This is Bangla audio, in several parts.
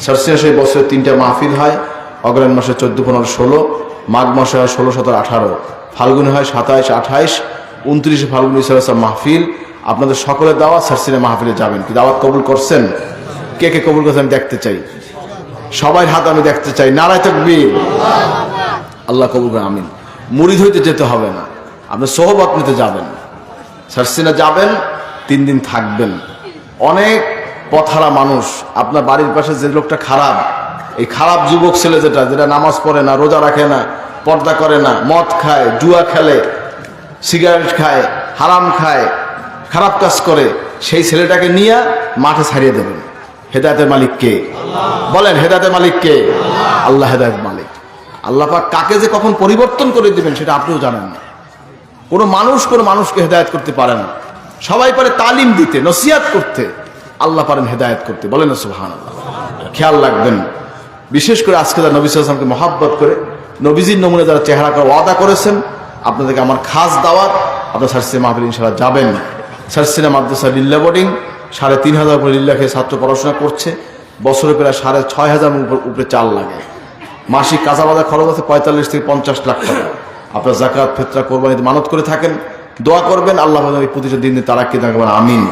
সার্সিনা সেই বছরে 3টা মাহফিল হয়। অগ্রহায়ণ মাসে 14, 15, 16, মাঘ মাসে হয় 16, 17, 18, ফাল্গুনে হয় 27, 28, 29 ফাল্গুন ইসলাম মাহফিল। আপনাদের সকলের দাওয়াত, সার্সিনা মাহফিলে যাবেন। কি দাওয়াত কবুল করছেন? কে কে কবুল করছেন আমি দেখতে চাই, সবাই হাত আমি দেখতে চাই। নারায়ে তাকবীর। আল্লাহ কবুল করেন, আমিন। মুরিদ হইতে যেতে হবে না, আপনি সোহবত নিতে যাবেন। সার্সিনা যাবেন, 3 দিন থাকবেন। অনেক পথহারা মানুষ, আপনার বাড়ির পাশে যে লোকটা খারাপ, এই খারাপ যুবক ছেলে যেটা নামাজ পড়ে না, রোজা রাখে না, পর্দা করে না, মদ খায়, জুয়া খেলে, সিগারেট খায়, হারাম খায়, খারাপ কাজ করে, সেই ছেলেটাকে নিয়ে মাঠে ছাড়িয়ে দেবেন। হেদায়েতের মালিক কে? বলেন, হেদায়েতের মালিক কে? আল্লাহ হেদায়েতের মালিক। আল্লাহ পাক কাকে যে কখন পরিবর্তন করে দিবেন সেটা আপনিও জানেন না। কোনো মানুষকে হেদায়েত করতে পারে না। সবাই পারে তালিম দিতে, নসিহত করতে, আল্লাহ পারেন হেদায়েত করতে। বলেন না সুবহানাল্লাহ। খেয়াল রাখবেন, বিশেষ করে আজকে যারা নবী সাল্লাল্লাহু আলাইহি ওয়াসাল্লামকে মহব্বত করে, নবীজির নমুনা যারা চেহারা করে ওয়াদা করেছেন, আপনাদেরকে আমার খাস দাওয়াত, আপনার সার্সিনা মাহফিল ইনশাআল্লাহ যাবেন। সার্সিনা মাদ্রাসা লিল্লা বোর্ডিং, 3,500 করে লিল্লা খেয়ে ছাত্র পড়াশোনা করছে। বছরে প্রায় 6,500 উপরে চাল লাগে। মাসিক কাঁচা বাজার খরচ আছে 45 থেকে 50 লাখ টাকা। আপনার যাকাত, ফিতরা, কোরবানিতে মানত করে থাকেন, দোয়া করবেন, আল্লাহ এই প্রতিটা দিন তারাক্কি দান করবেন, আমিন।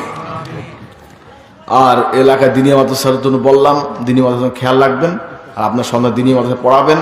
আর এলাকায় দিনী মাদ্রাসার জন্য বললাম, দিনী মাদ্রাসার খেয়াল রাখবেন, আর আপনার সন্তান দিনী মাদ্রাসা পড়াবেন।